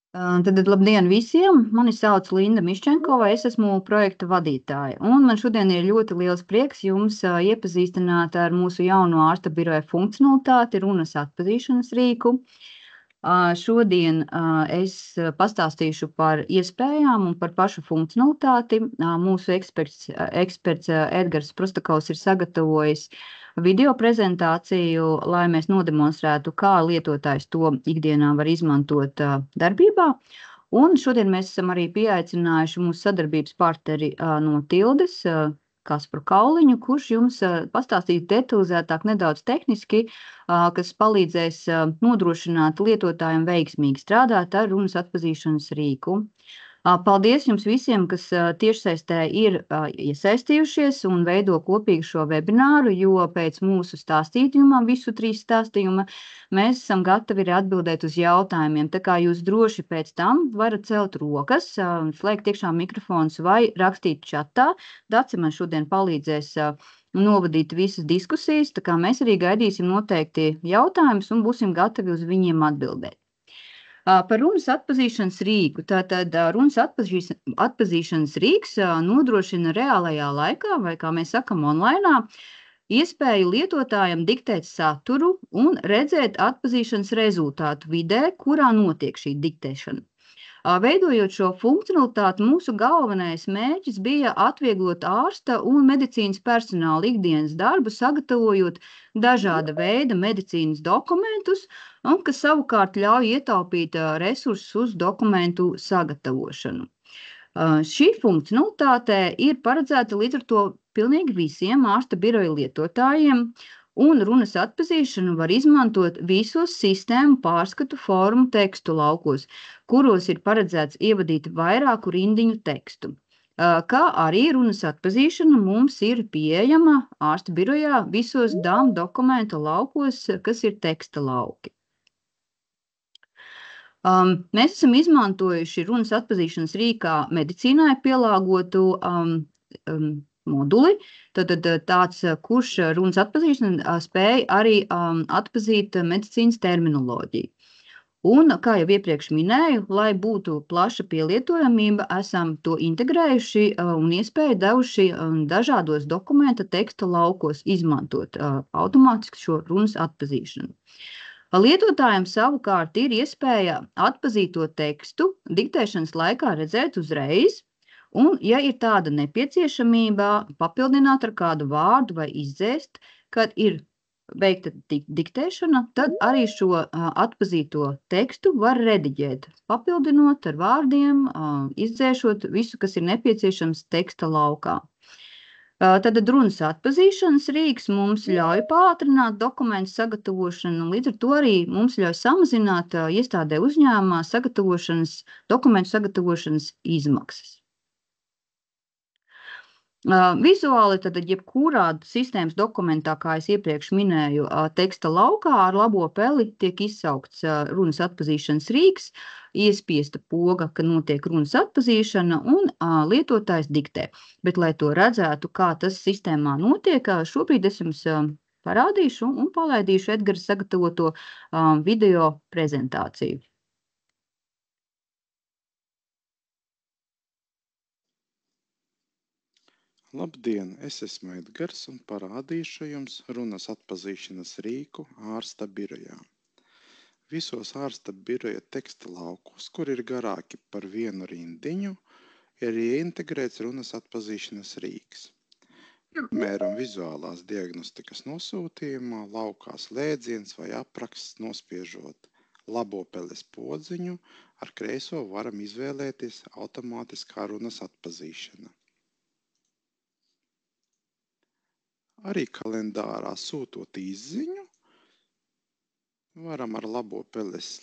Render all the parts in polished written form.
Tad labdien visiem! Mani sauc Linda Miščenkova, es esmu projekta vadītāja. Un man šodien ir ļoti liels prieks jums iepazīstināt ar mūsu jauno ārsta biroja funkcionalitāti, runas atpazīšanas rīku. Šodien es pastāstīšu par iespējām un par pašu funkcionalitāti. Mūsu eksperts Edgars Prostakovs ir sagatavojis video prezentāciju, lai mēs nodemonstrētu, kā lietotājs to ikdienā var izmantot darbībā. Un šodien mēs esam arī pieaicinājuši mūsu sadarbības partneri no Tildes, Kasparu Kauliņu, kurš jums pastāstīs detalizētāk nedaudz tehniski, kas palīdzēs nodrošināt lietotājiem veiksmīgi strādāt ar runas atpazīšanas rīku. Paldies jums visiem, kas tiešsaistē ir iesaistījušies un veido kopīgi šo webināru, jo pēc mūsu stāstījuma, visu 3 stāstījuma, mēs esam gatavi arī atbildēt uz jautājumiem. Tā kā jūs droši pēc tam varat celt rokas, slēgt iekšā mikrofons vai rakstīt čatā. Dace man šodien palīdzēs novadīt visas diskusijas, tā kā mēs arī gaidīsim noteikti jautājumus un būsim gatavi uz viņiem atbildēt. Par runas atpazīšanas rīku. Tātad runas atpazīšanas rīks nodrošina reālajā laikā, vai kā mēs sakam, online, iespēju lietotājam diktēt saturu un redzēt atpazīšanas rezultātu vidē, kurā notiek šī diktēšana. Veidojot šo funkcionalitāti, mūsu galvenais mērķis bija atvieglot ārsta un medicīnas personāla ikdienas darbu, sagatavojot dažāda veida medicīnas dokumentus, un kas savukārt ļauj ietaupīt resursus uz dokumentu sagatavošanu. Šī funkcionalitāte ir paredzēta līdz ar to pilnīgi visiem ārsta biroja lietotājiem, un runas atpazīšanu var izmantot visos sistēmu pārskatu formu tekstu laukos, kuros ir paredzēts ievadīt vairāku rindiņu tekstu. Kā arī runas atpazīšana mums ir pieejama ārsta birojā visos DAM dokumenta laukos, kas ir teksta lauki. Mēs esam izmantojuši runas atpazīšanas rīkā medicīnai pielāgotu moduli, tad tāds, kurš runas atpazīšana spēj arī atpazīt medicīnas terminoloģiju. Un, kā jau iepriekš minēju, lai būtu plaša pielietojamība, esam to integrējuši un iespēju devuši dažādos dokumenta teksta laukos izmantot automātiski šo runas atpazīšanu. Lietotājiem savukārt ir iespēja atpazīto tekstu diktēšanas laikā redzēt uzreiz, un, ja ir tāda nepieciešamība, papildināt ar kādu vārdu vai izdzēst, kad ir veikta diktēšana, tad arī šo atpazīto tekstu var rediģēt, papildinot ar vārdiem, izdzēšot visu, kas ir nepieciešams teksta laukā. Tad runas atpazīšanas rīks mums ļauj pātrināt dokumentu sagatavošanu, līdz ar to arī mums ļauj samazināt iestādē uzņēmumā dokumentu sagatavošanas izmaksas. Vizuāli tad jebkurā sistēmas dokumentā, kā es iepriekš minēju, teksta laukā ar labo peli tiek izsaukts runas atpazīšanas rīks, iespiesta poga, ka notiek runas atpazīšana un lietotājs diktē. Bet, lai to redzētu, kā tas sistēmā notiek, šobrīd es jums parādīšu un palaidīšu Edgara sagatavoto video prezentāciju. Labdien, es esmu Edgars un parādīšu jums runas atpazīšanas rīku ārsta birojā. Visos ārsta biroja teksta laukos, kur ir garāki par vienu rindiņu, ir ieintegrēts runas atpazīšanas rīks. Piemēram, vizuālās diagnostikas nosūtījumā laukā slēdziens vai apraksts nospiežot labo peles podziņu, ar kreiso varam izvēlēties automātiskā runas atpazīšana. Arī kalendārā sūtot izziņu, varam ar labo peles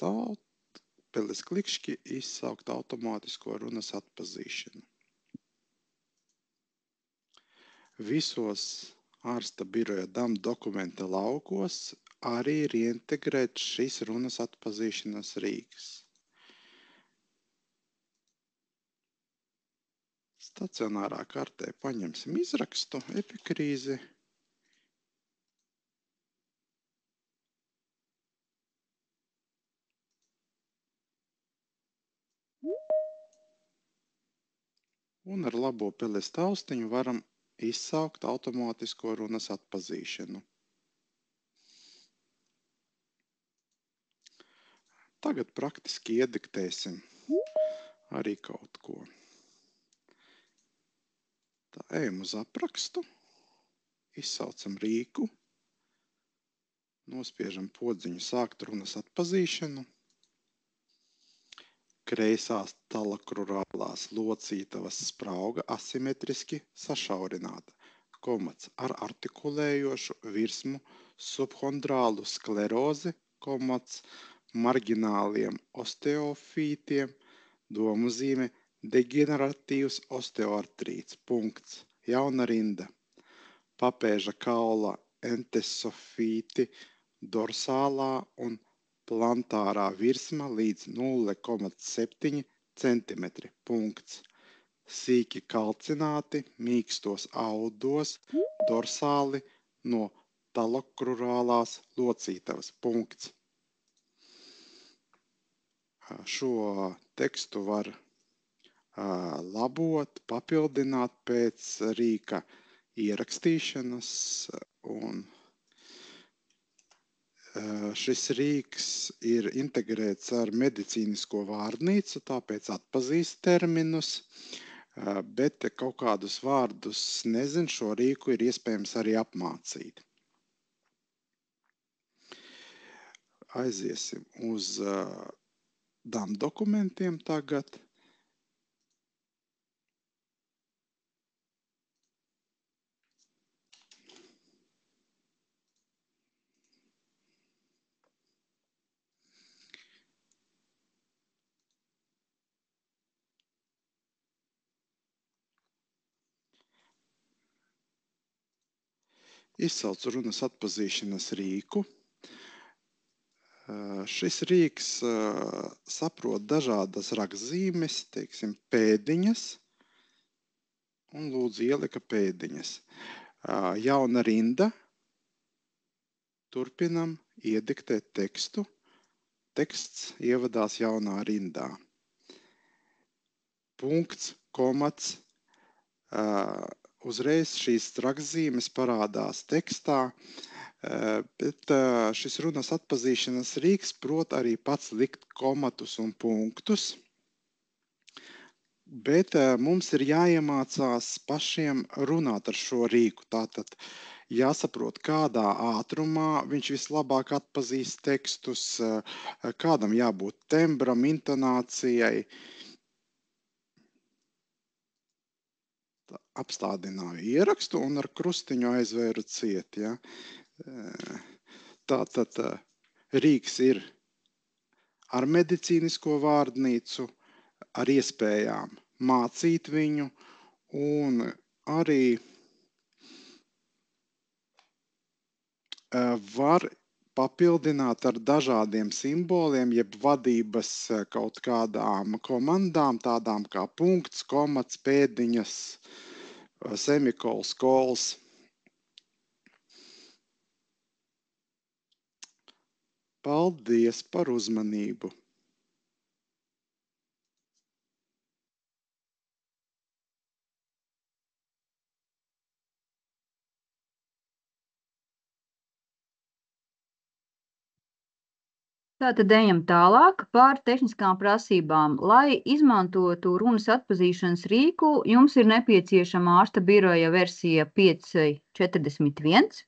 klikšķi izsaukt automātisko runas atpazīšanu. Visos ārsta biroja DAM dokumenta laukos arī ir ieintegrēts šis runas atpazīšanas rīks. Stacionārā kartē paņemsim izrakstu epikrīzi. Un ar labo peles taustiņu varam izsaukt automātisko runas atpazīšanu. Tagad praktiski iediktēsim arī kaut ko. Tā, ejam uz aprakstu, izsaucam rīku, nospiežam podziņu sākt runas atpazīšanu. Kreisās talakrurālās locītavas sprauga asimetriski sašaurināta, komats ar artikulējošu virsmu subhondrālu sklerozi, komats margināliem osteofītiem, domuzīme degeneratīvs osteoartrīts, punkts, jauna rinda, papēža kaula entesofīti dorsālā un plantārā virsma līdz 0,7 cm, punkts, sīki kalcināti mīkstos audos dorsāli no talakrurālās locītavas, punkts. Šo tekstu var labot, papildināt pēc rīka ierakstīšanas, un šis rīks ir integrēts ar medicīnisko vārdnīcu, tāpēc atpazīst terminus, bet kaut kādus vārdus nezinu, šo rīku ir iespējams arī apmācīt. Aiziesim uz DAM dokumentiem tagad. Izsaucu runas atpazīšanas rīku. Šis rīks saprot dažādas rakstzīmes, teiksim, pēdiņas, un lūdzu ielika pēdiņas. Jauna rinda, turpinam iediktēt tekstu, teksts ievadās jaunā rindā. Punkts, komats, uzreiz šīs rakstzīmes parādās tekstā, bet šis runas atpazīšanas rīks prot arī pats likt komatus un punktus, bet mums ir jāiemācās pašiem runāt ar šo rīku. Tātad jāsaprot, kādā ātrumā viņš vislabāk atpazīst tekstus, kādam jābūt tembram, intonācijai. Apstādināju ierakstu un ar krustiņu aizvēru ciet. Ja? Tātad rīks ir ar medicīnisko vārdnīcu, ar iespējām mācīt viņu un arī var papildināt ar dažādiem simboliem, jeb vadības kaut kādām komandām, tādām kā punkts, komats, pēdiņas, semikols, kols. Paldies par uzmanību! Tātad ejam tālāk par tehniskām prasībām. Lai izmantotu runas atpazīšanas rīku, jums ir nepieciešama ārsta biroja versija 5.41.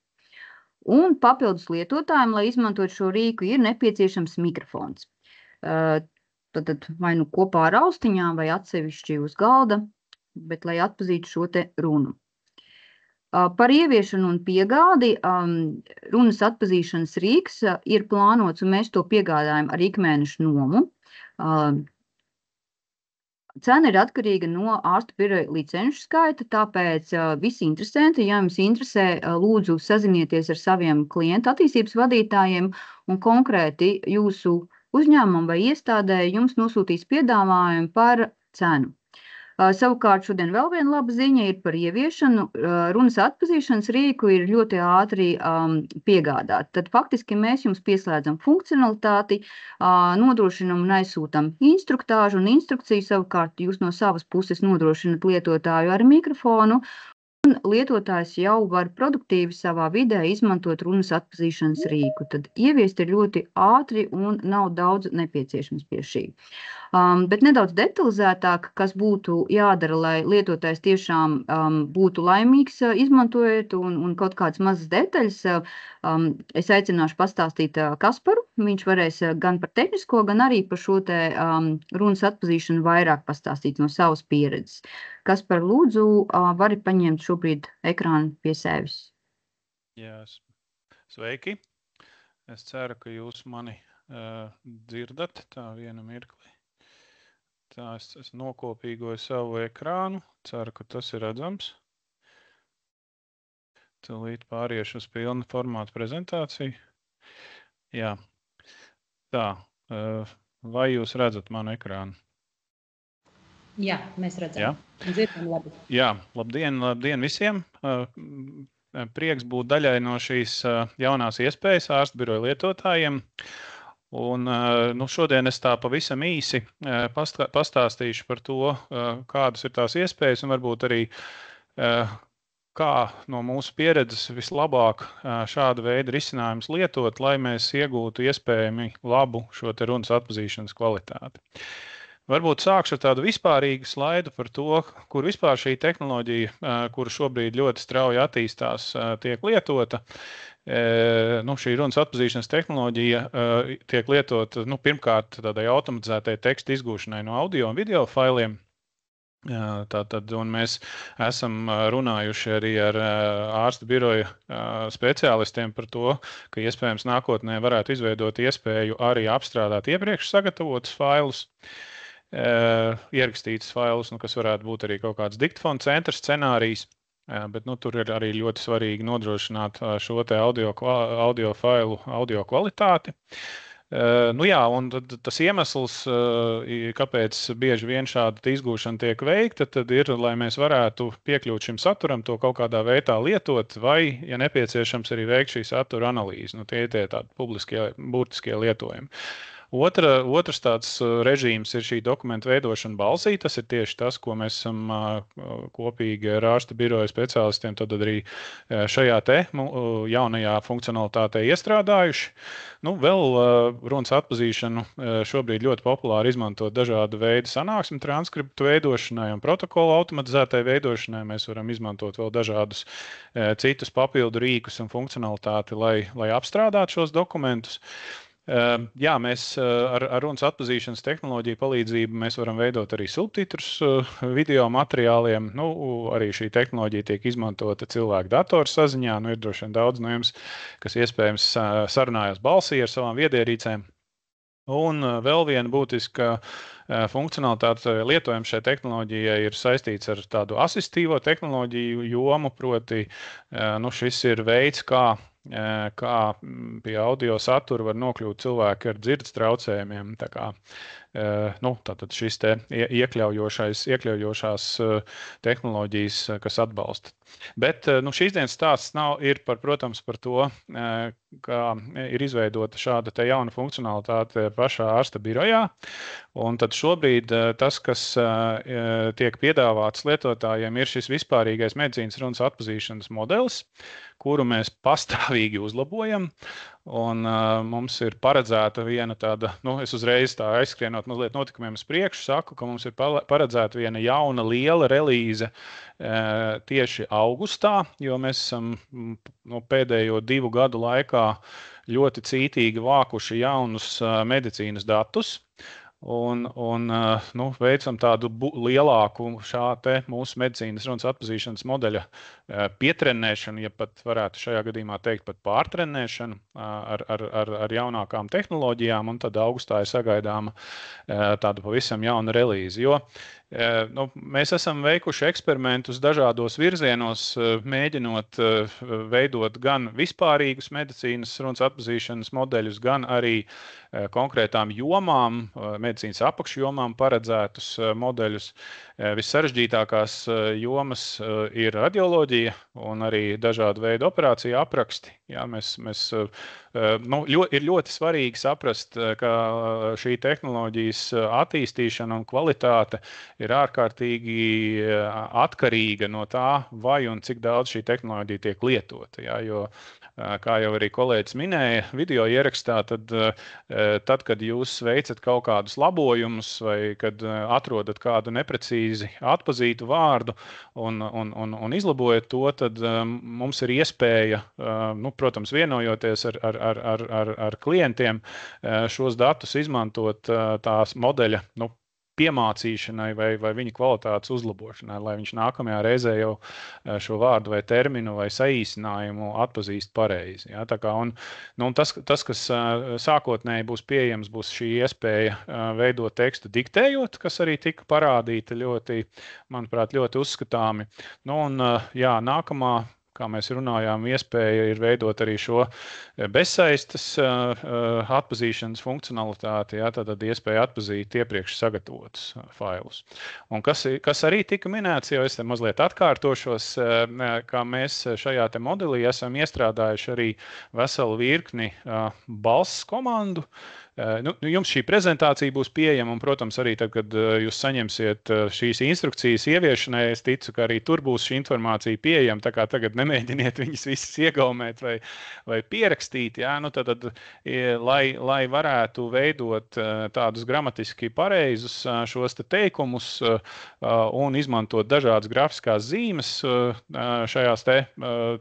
Un papildus lietotājiem, lai izmantotu šo rīku, ir nepieciešams mikrofons. Tad vai nu kopā ar austiņām vai atsevišķi uz galda, bet lai atpazītu šo te runu. Par ieviešanu un piegādi runas atpazīšanas rīks ir plānots, un mēs to piegādājam ar ikmēnešu nomu. Cena ir atkarīga no ārsta biroja licenšu skaita, tāpēc visi interesanti, ja jums interesē, lūdzu sazinieties ar saviem klientu attīstības vadītājiem un konkrēti jūsu uzņēmumu vai iestādē jums nosūtīs piedāvājumu par cenu. Savukārt šodien vēl viena laba ziņa ir par ieviešanu. Runas atpazīšanas rīku ir ļoti ātri piegādāt. Tad faktiski mēs jums pieslēdzam funkcionalitāti, nodrošinam un aizsūtam instruktāžu un instrukciju. Savukārt jūs no savas puses nodrošinat lietotāju ar mikrofonu. Un lietotājs jau var produktīvi savā vidē izmantot runas atpazīšanas rīku. Tad ieviest ir ļoti ātri un nav daudz nepieciešams pie šī. Bet nedaudz detalizētāk, kas būtu jādara, lai lietotājs tiešām būtu laimīgs izmantojot un kaut kādas mazas detaļas. Es aicināšu pastāstīt Kasparu. Viņš varēs gan par tehnisko, gan arī par šo te runas atpazīšanu vairāk pastāstīt no savas pieredzes. Kaspar, lūdzu, vari paņemt šobrīd ekrānu pie sevis. Jā, sveiki. Es ceru, ka jūs mani dzirdat. Tā viena mirkli. Tā es nokopīgoju savu ekrānu. Ceru, ka tas ir redzams. Tūlīt pāriešu uz pilnu formātu prezentāciju. Jā. Tā. Vai jūs redzat manu ekrānu? Jā, mēs redzam. Jā. Dzirdam labi. Jā, labdien visiem. Prieks būt daļai no šīs jaunās iespējas ārstu biroja lietotājiem. Un šodien es tā pavisam īsi pastāstīšu par to, kādas ir tās iespējas un varbūt arī kā no mūsu pieredzes vislabāk šāda veida risinājumus lietot, lai mēs iegūtu iespējami labu šo te runas atpazīšanas kvalitāti. Varbūt sākšu ar tādu vispārīgu slaidu par to, kur vispār šī tehnoloģija, kura šobrīd ļoti strauji attīstās, tiek lietota. Šī runas atpazīšanas tehnoloģija tiek lietota pirmkārt tādai automatizētai teksta izgūšanai no audio un video failiem. Tātad, un mēs esam runājuši arī ar ārsta biroja speciālistiem par to, ka iespējams nākotnē varētu izveidot iespēju arī apstrādāt iepriekš sagatavotus failus, ierakstītus failus, kas varētu būt arī kaut kāds diktofona centra scenārijs. Bet tur ir arī ļoti svarīgi nodrošināt šo te audio failu audio kvalitāti. Un tas iemesls, kāpēc bieži vien šāda izgūšana tiek veikta, tad ir, lai mēs varētu piekļūt šim saturam, to kaut kādā veidā lietot, vai, ja nepieciešams, arī veikt šī satura analīzi. Tie ir tādi publiskie, būtiskie lietojumi. Otrs tāds režīms ir šī dokumentu veidošana balsī. Tas ir tieši tas, ko mēs esam kopīgi ar ārsta biroja speciālistiem tad arī šajā te jaunajā funkcionalitātē iestrādājuši. Vēl runas atpazīšanu šobrīd ļoti populāri izmantot dažādu veidu sanāksmi transkriptu veidošanai un protokolu automatizētai veidošanai. Mēs varam izmantot vēl dažādus citus papildu rīkus un funkcionalitāti, lai apstrādātu šos dokumentus. Jā, mēs ar runas atpazīšanas tehnoloģiju palīdzību mēs varam veidot arī subtitrus video materiāliem. Arī šī tehnoloģija tiek izmantota cilvēku datoru saziņā. Ir droši vien daudz no jums, kas iespējams sarunājas balsī ar savām viedierīcēm. Un vēl viena būtiska funkcionalitāte lietojuma šai tehnoloģijai ir saistīts ar tādu asistīvo tehnoloģiju jomu, proti šis ir veids, kā pie audio satura var nokļūt cilvēki ar dzirdes traucējumiem. Tātad šis te iekļaujošās tehnoloģijas, kas atbalsta. Bet šīs dienas stāsts ir protams, par to, kā ir izveidota šāda te jauna funkcionalitāte pašā ārsta birojā. Un tad šobrīd tas, kas tiek piedāvāts lietotājiem, ir šis vispārīgais medicīnas runas atpazīšanas modelis, kuru mēs pastāvīgi uzlabojam. Un mums ir paredzēta viena tāda, es uzreiz tā aizskrienot mazliet notikumiem uz priekšu, saku, ka mums ir paredzēta viena jauna liela relīze tieši augustā, jo mēs esam pēdējo 2 gadu laikā ļoti cītīgi vākuši jaunus medicīnas datus. Un veicam tādu lielāku šā te mūsu medicīnas runas atpazīšanas modeļa pietrenēšanu, ja pat varētu šajā gadījumā teikt pat pārtrenēšanu ar jaunākām tehnoloģijām, un tad augustā ir sagaidāma tāda pavisam jauna relīze. Jo Mēs esam veikuši eksperimentus dažādos virzienos, mēģinot veidot gan vispārīgus medicīnas runas atpazīšanas modeļus, gan arī konkrētām jomām, medicīnas apakšjomām paredzētus modeļus. Vissarežģītākās jomas ir radioloģija un arī dažādu veidu operāciju apraksti. Jā, ir ļoti svarīgi saprast, ka šī tehnoloģijas attīstīšana un kvalitāte ir ārkārtīgi atkarīga no tā, vai un cik daudz šī tehnoloģija tiek lietota. Jā, jo, kā jau arī kolēģis minēja video ierakstā, tad, kad jūs veicat kaut kādus labojumus vai kad atrodat kādu neprecīzi atpazītu vārdu un izlabojat to, tad mums ir iespēja, protams, vienojoties ar klientiem, šos datus izmantot tās modeļa piemācīšanai vai viņa kvalitātes uzlabošanai, lai viņš nākamajā reizē jau šo vārdu vai terminu vai saīsinājumu atpazīst pareizi. Ja? Tas, kas sākotnēji būs pieejams, būs šī iespēja veidot tekstu diktējot, kas arī tika parādīta manuprāt, ļoti uzskatāmi. Nākamā, kā mēs runājām, iespēja ir veidot arī šo bezsaistes atpazīšanas funkcionalitāti, jā, tad iespēja atpazīt iepriekš sagatavotus failus. Un kas arī tika minēts, jo es te mazliet atkārtošos, kā mēs šajā te modelī esam iestrādājuši arī veselu virkni balss komandu. Jums šī prezentācija būs pieejama, un, protams, arī tad, kad jūs saņemsiet šīs instrukcijas ieviešanai, es ticu, ka arī tur būs šī informācija pieejama, tā kā tagad nemēģiniet viņas visas iegaumēt vai pierakstīt, jā, lai varētu veidot tādus gramatiski pareizus šos te teikumus un izmantot dažādas grafiskās zīmes šajās te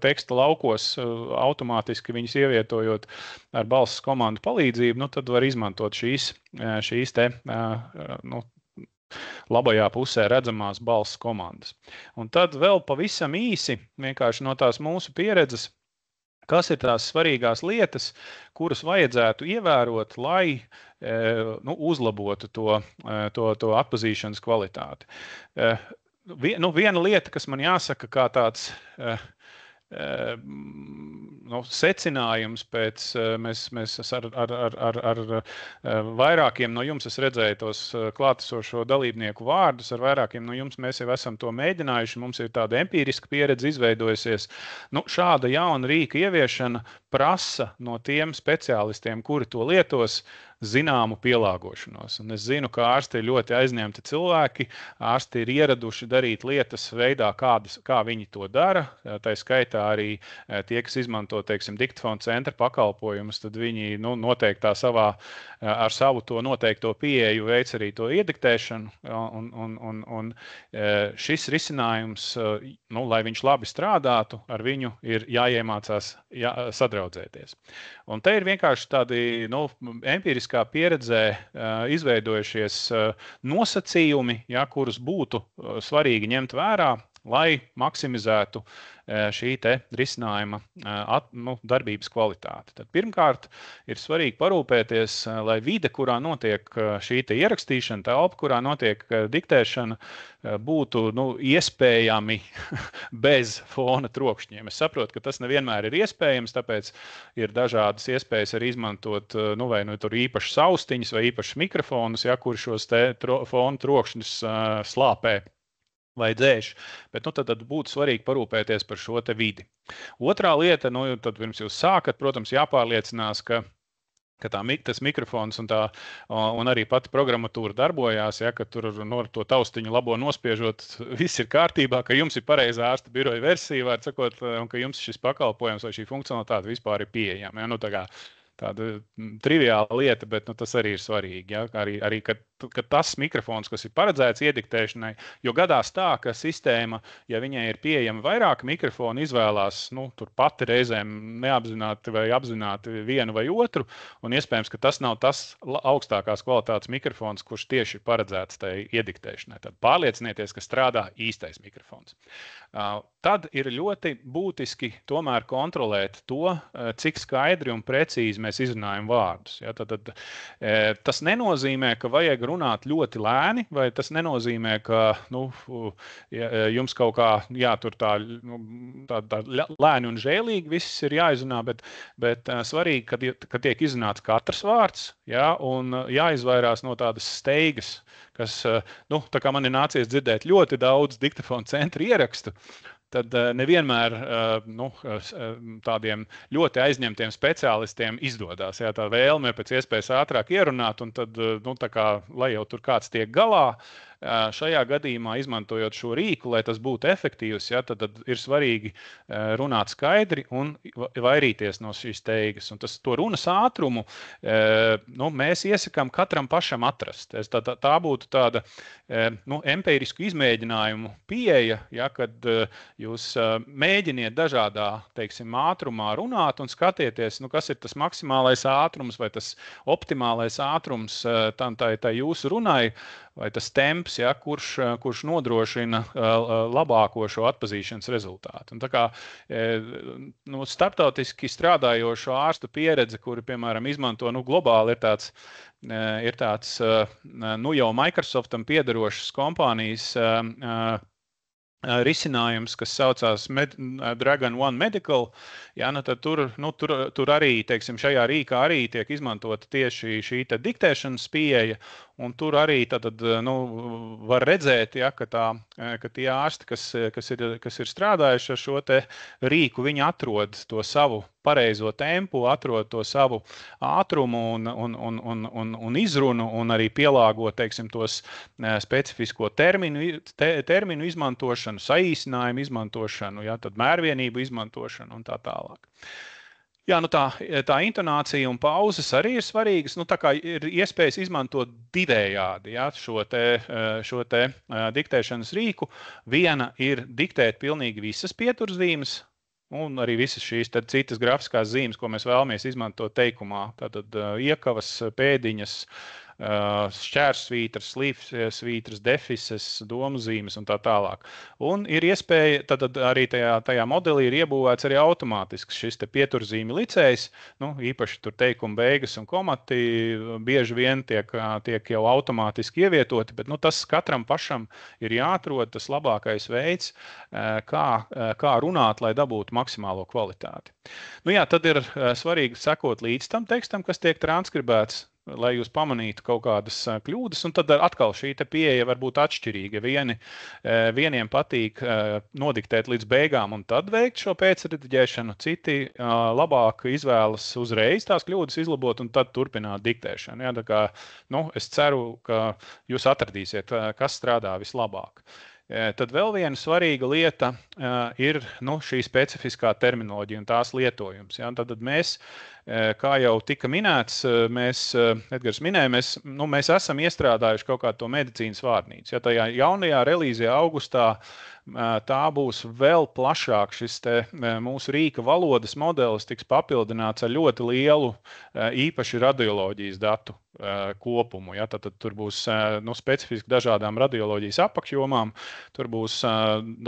teksta laukos, automātiski viņas ievietojot ar balss komandu palīdzību, tad var izmantot šīs te labajā pusē redzamās balss komandas. Un tad vēl pavisam īsi, vienkārši no tās mūsu pieredzes, kas ir tās svarīgās lietas, kuras vajadzētu ievērot, lai uzlabotu to atpazīšanas kvalitāti. Viena lieta, kas man jāsaka kā tāds secinājums pēc mēs ar vairākiem no jums es redzēju tos klātesošo dalībnieku vārdus, ar vairākiem no jums mēs jau esam to mēģinājuši, mums ir tāda empīriska pieredze izveidojusies. Šāda jauna rīka ieviešana prasa no tiem speciālistiem, kuri to lietos, zināmu pielāgošanos. Un es zinu, ka ārsti ir ļoti aizņemti cilvēki, ārsti ir ieraduši darīt lietas veidā, kā viņi to dara. Tā skaitā arī tie, kas izmanto, teiksim, diktafona centra pakalpojumus, tad viņi noteikti ar savu to noteikto pieeju veic arī to iediktēšanu. Un šis risinājums, lai viņš labi strādātu, ar viņu ir jāiemācās sadraudzēties. Un te ir vienkārši tādi empiriskā pieredzē izveidojušies nosacījumi, kurus būtu svarīgi ņemt vērā, lai maksimizētu šī te risinājuma darbības kvalitāti. Tad pirmkārt ir svarīgi parūpēties, lai vide, kurā notiek šī te ierakstīšana, telpa, kurā notiek diktēšana, būtu iespējami bez fona trokšņiem. Es saprotu, ka tas nevienmēr ir iespējams, tāpēc ir dažādas iespējas arī izmantot vai tur īpašas austiņas vai īpašas mikrofonus, kuri šos te fona trokšņus slāpē vai dzēš, bet tad būtu svarīgi parūpēties par šo te vidi. Otrā lieta, tad pirms jūs sākat, protams, jāpārliecinās, ka tas mikrofons un arī pati programmatūra darbojās, ka tur to taustiņu labo nospiežot, viss ir kārtībā, ka jums ir pareizā ārsta biroja versija, var sakot, un ka jums šis pakalpojums vai šī funkcionalitāte vispār ir pieejama. Tāda triviāla lieta, bet tas arī ir svarīgi. Ja? Arī ka tas mikrofons, kas ir paredzēts iediktēšanai, jo gadās tā, ka sistēma, ja viņai ir pieejama vairāk mikrofonu, izvēlās tur pati reizēm neapzināti vai apzināti vienu vai otru, un iespējams, ka tas nav tas augstākās kvalitātes mikrofons, kurš tieši ir paredzēts tai iediktēšanai. Tad pārliecinieties, ka strādā īstais mikrofons. Tad ir ļoti būtiski tomēr kontrolēt to, cik skaidri un precīzi mēs izrunājam vārdus. Ja? Tad, tas nenozīmē, ka vajag runāt ļoti lēni, vai tas nenozīmē, ka jums kaut kā tur tā lēni un žēlīgi viss ir jāizrunā, bet svarīgi, ka tiek izrunāts katrs vārds, ja? Un jāizvairās no tādas steigas, kas, tā kā man ir nācies dzirdēt ļoti daudz diktafona centra ierakstu, tad nevienmēr tādiem ļoti aizņemtiem speciālistiem izdodas. Jā, tā vēlme pēc iespējas ātrāk ierunāt, un tad, lai jau tur kāds tiek galā, šajā gadījumā, izmantojot šo rīku, lai tas būtu efektīvs, ja, tad ir svarīgi runāt skaidri un vairīties no šīs steigas. Un to runas ātrumu mēs iesakām katram pašam atrast. Tā būtu tāda empirisku izmēģinājumu pieeja, ja, kad jūs mēģiniet dažādā, teiksim, ātrumā runāt un skatieties, kas ir tas maksimālais ātrums vai tas optimālais ātrums tai jūsu runai, vai tas temps, ja, kurš nodrošina labāko šo atpazīšanas rezultātu. Un tā kā starptautiski strādājošo ārstu pieredze, kuri, piemēram, izmanto globāli, ir tāds jau Microsoftam piederošas kompānijas risinājums, kas saucās Dragon One Medical, ja, tad tur arī, teiksim, šajā rīkā arī tiek izmantota tieši šī diktēšanas pieeja, un tur arī var redzēt, ja, ka tie ārsti, kas ir strādājuši ar šo te rīku, viņi atrod to savu pareizo tempu, atrod to savu ātrumu un izrunu, un arī pielāgo, teiksim, tos specifisko terminu izmantošanu, saīsinājumu izmantošanu, ja, tad mērvienību izmantošanu un tā tālāk. Jā, tā intonācija un pauzes arī ir svarīgas. Tā kā ir iespējas izmantot divējādi, ja, šo te diktēšanas rīku. Viena ir diktēt pilnīgi visas pieturzīmes, un arī visas šīs citas grafiskās zīmes, ko mēs vēlamies izmantot teikumā. Tātad iekavas, pēdiņas, šķērsvītras, slīpsvītras, defises, domzīmes un tā tālāk. Un ir iespēja, tad arī tajā modelī ir iebūvēts arī automātisks šis te pieturzīmi licējs, īpaši tur teikuma beigas un komati bieži vien tiek jau automātiski ievietoti, bet tas katram pašam ir jāatrod tas labākais veids, kā runāt, lai dabūtu maksimālo kvalitāti. Tad ir svarīgi sekot līdz tam tekstam, kas tiek transkribēts, lai jūs pamanītu kaut kādas kļūdas, un tad atkal šī pieeja var būt atšķirīga. Vieniem patīk nodiktēt līdz beigām un tad veikt šo pēcrediģēšanu, citi labāk izvēlas uzreiz tās kļūdas izlabot un tad turpināt diktēšanu. Ja, tā kā, es ceru, ka jūs atradīsiet, kas strādā vislabāk. Tad vēl viena svarīga lieta ir šī specifiskā terminoloģija un tās lietojums. Ja? Tad mēs, kā jau tika minēts, Edgars minēja, mēs esam iestrādājuši kaut kādu to medicīnas vārnīcu. Ja? Tajā jaunajā relīzē augustā tā būs vēl plašāk. Šis mūsu rīka valodas modelis tiks papildināts ar ļoti lielu īpaši radioloģijas datu kopumu. Ja? Tad tur būs specifiski dažādām radioloģijas apakšjomām. Tur būs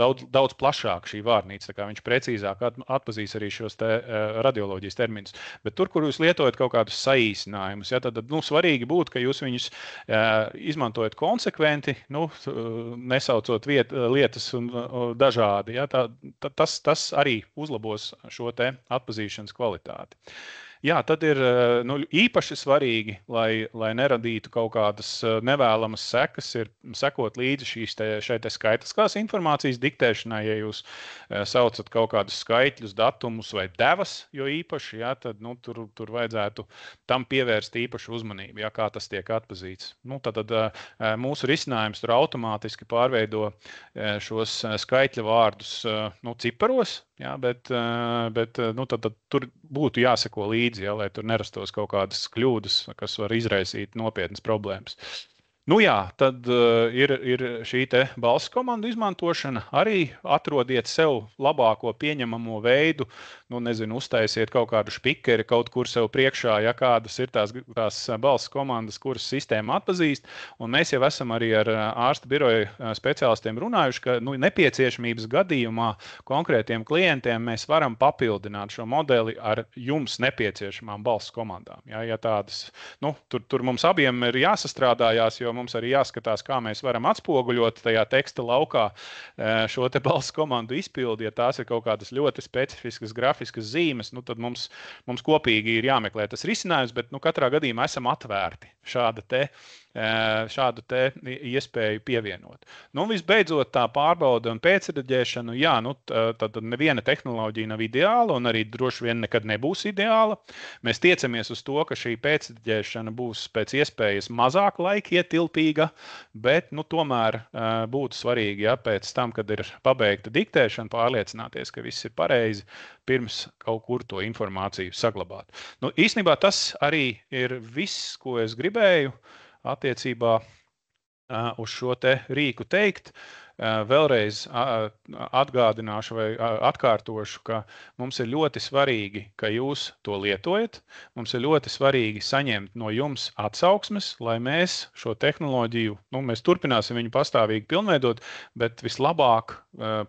daudz plašāk šī vārnīca. Tā kā viņš precīzāk atpazīs arī šos radioloģijas terminus. Bet tur, kur jūs lietojat kaut kādus saīsinājumus, ja, tad svarīgi būtu, ka jūs viņus izmantojat konsekventi, nesaucot lietas un dažādi. Ja, tas arī uzlabos šo te atpazīšanas kvalitāti. Jā, tad ir īpaši svarīgi, lai neradītu kaut kādas nevēlamas sekas, ir sekot līdzi šai skaitliskās informācijas diktēšanai, ja jūs saucat kaut kādus skaitļus, datumus vai devas, jo īpaši, jā, tad tur vajadzētu tam pievērst īpašu uzmanību, jā, kā tas tiek atpazīts. Tad mūsu risinājums tur automātiski pārveido šos skaitļa vārdus ciparos, jā, bet tad tur būtu jāseko līdzi, ja, lai tur nerastos kaut kādas kļūdas, kas var izraisīt nopietnas problēmas. Nu jā, tad ir šī te balss komandu izmantošana. Arī atrodiet sev labāko pieņemamo veidu. Nu, nezinu, uztaisiet kaut kādu špikeri kaut kur sev priekšā, ja kādas ir tās balss komandas, kuras sistēma atpazīst. Un mēs jau esam arī ar ārsta biroja speciālistiem runājuši, ka nepieciešamības gadījumā konkrētiem klientiem mēs varam papildināt šo modeli ar jums nepieciešamām balss komandām. Ja tādas, tur mums abiem ir jāsastrādājās, jo mums arī jāskatās, kā mēs varam atspoguļot tajā teksta laukā šo te balss komandu izpildi. Ja tās ir kaut kādas ļoti specifiskas grafiskas zīmes, tad mums kopīgi ir jāmeklē tas risinājums, bet katrā gadījumā esam atvērti šādu te iespēju pievienot. Visbeidzot, tā pārbaude un pēcreģēšana, tad neviena tehnoloģija nav ideāla un arī droši vien nekad nebūs ideāla. Mēs tiecamies uz to, ka šī pēcreģēšana būs pēc iespējas mazāk laika ietilpīga, bet tomēr būtu svarīgi, ja pēc tam, kad ir pabeigta diktēšana, pārliecināties, ka viss ir pareizi, pirms kaut kur to informāciju saglabāt. Īstenībā tas arī ir viss, ko es gribēju attiecībā uz šo te rīku teikt. Vēlreiz atgādināšu vai atkārtošu, ka mums ir ļoti svarīgi, ka jūs to lietojat. Mums ir ļoti svarīgi saņemt no jums atsauksmes, lai mēs šo tehnoloģiju, mēs turpināsim viņu pastāvīgi pilnveidot, bet vislabāk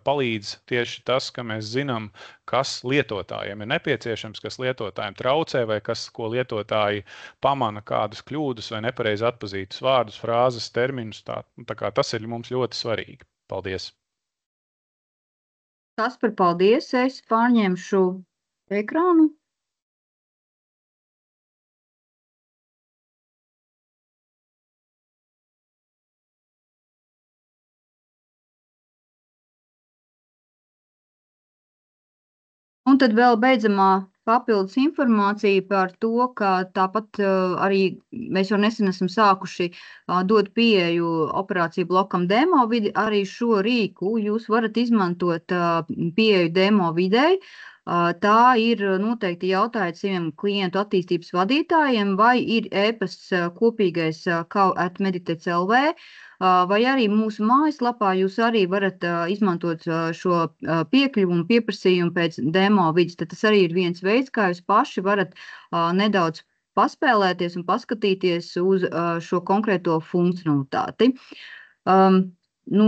palīdz tieši tas, ka mēs zinām, kas lietotājiem ir nepieciešams, kas lietotājiem traucē vai ko lietotāji pamana kādus kļūdus vai nepareizi atpazītus vārdus, frāzes, terminus. Tā kā tas ir mums ļoti svarīgi. Paldies! Kaspar, paldies! Es pārņemšu ekrānu. Un tad vēl beidzamā papildus informācija par to, ka tāpat arī mēs jau nesen esam sākuši dot pieeju operāciju blokam demo vidi. Arī šo rīku jūs varat izmantot pieeju demo videi. Tā ir noteikti jautājiet saviem klientu attīstības vadītājiem, vai ir e-pasts kopīgais @meditec.lv, vai arī mūsu mājaslapā jūs arī varat izmantot šo piekļuvu un pieprasījumu pēc demo vidas. Tad tas arī ir viens veids, kā jūs paši varat nedaudz paspēlēties un paskatīties uz šo konkrēto funkcionalitāti. No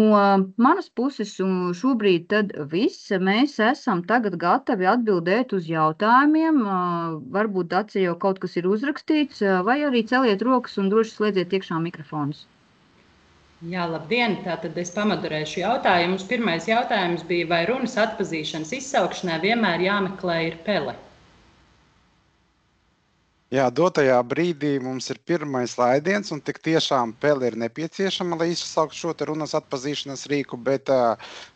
manas puses šobrīd tad viss. Mēs esam tagad gatavi atbildēt uz jautājumiem. Varbūt Dace jau kaut kas ir uzrakstīts, vai arī celiet rokas un droši slēdziet iekšā mikrofonus. Jā, labdien! Tātad es pamodurēšu jautājumus. Pirmais jautājums bija, vai runas atpazīšanas izsaukšanai vienmēr jāmeklē ir pele? Jā, dotajā brīdī mums ir pirmais laidiens, un tik tiešām pele ir nepieciešama, lai izsauktu šo te runas atpazīšanas rīku, bet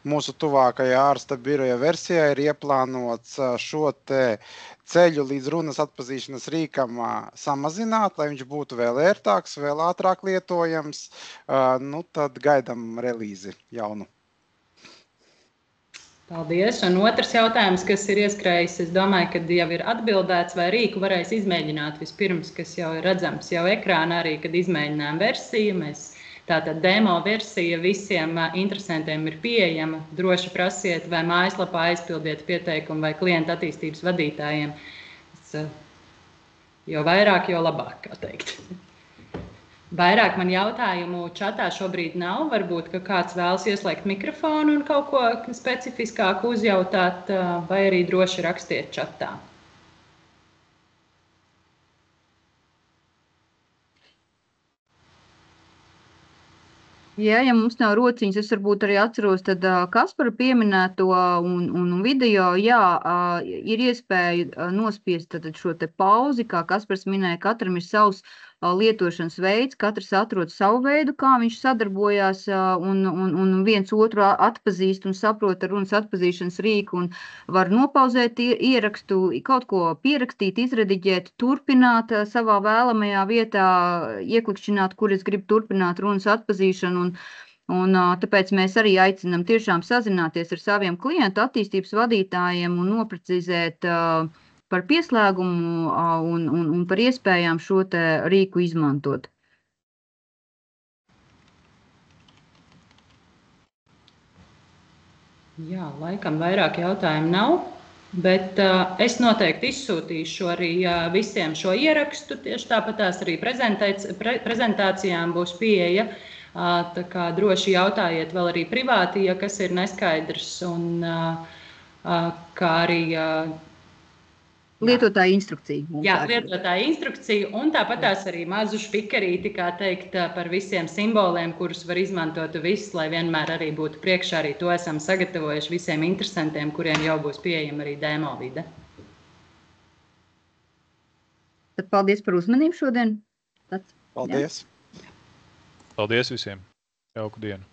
mūsu tuvākajā ārsta biroja versijā ir ieplānots šo te ceļu līdz runas atpazīšanas rīkam samazināt, lai viņš būtu vēl ērtāks, vēl ātrāk lietojams. Tad gaidām relīzi jaunu. Paldies. Un otrs jautājums, kas ir ieskrējis, es domāju, ka jau ir atbildēts, vai rīku varēs izmēģināt vispirms, kas jau ir redzams jau ekrānā arī, kad izmēģinām versiju. Tātad demo versija visiem interesantiem ir pieejama. Droši prasiet, vai mājaslapā aizpildiet pieteikumu vai klienta attīstības vadītājiem. Jo vairāk, jo labāk, kā teikt. Vairāk man jautājumu čatā šobrīd nav. Varbūt, ka kāds vēlas ieslēgt mikrofonu un kaut ko specifiskāku uzjautāt, vai arī droši rakstiet čatā. Ja mums nav rociņas, es varbūt arī atceros, tad Kaspara pieminēto un video, ir iespēja nospiest šo te pauzi, kā Kaspars minēja, katram ir savs lietošanas veids, katrs atrod savu veidu, kā viņš sadarbojās un viens otru atpazīst un saprot ar runas atpazīšanas rīku un var nopauzēt ierakstu, kaut ko pierakstīt, izrediģēt, turpināt savā vēlamajā vietā, ieklikšķināt, kur es gribu turpināt runas atpazīšanu. Un tāpēc mēs arī aicinām tiešām sazināties ar saviem klientu attīstības vadītājiem un noprecizēt par pieslēgumu un par iespējām šo te rīku izmantot. Jā, laikam vairāk jautājumu nav. Bet es noteikti izsūtīšu arī visiem šo ierakstu. Tieši tāpatās arī prezentācijām būs pieeja. Tā kā droši jautājiet vēl arī privāti, ja kas ir neskaidrs. Un kā arī Lietotāja instrukcija. Jā, lietotāja instrukcija un tāpatās arī mazu špikerīti, kā teikt, par visiem simboliem, kurus var izmantot viss, lai vienmēr arī būtu priekšā. Arī to esam sagatavojuši visiem interesantiem, kuriem jau būs pieejama arī demo vide. Tad paldies par uzmanību šodien. Paldies! Paldies visiem! Jauku dienu!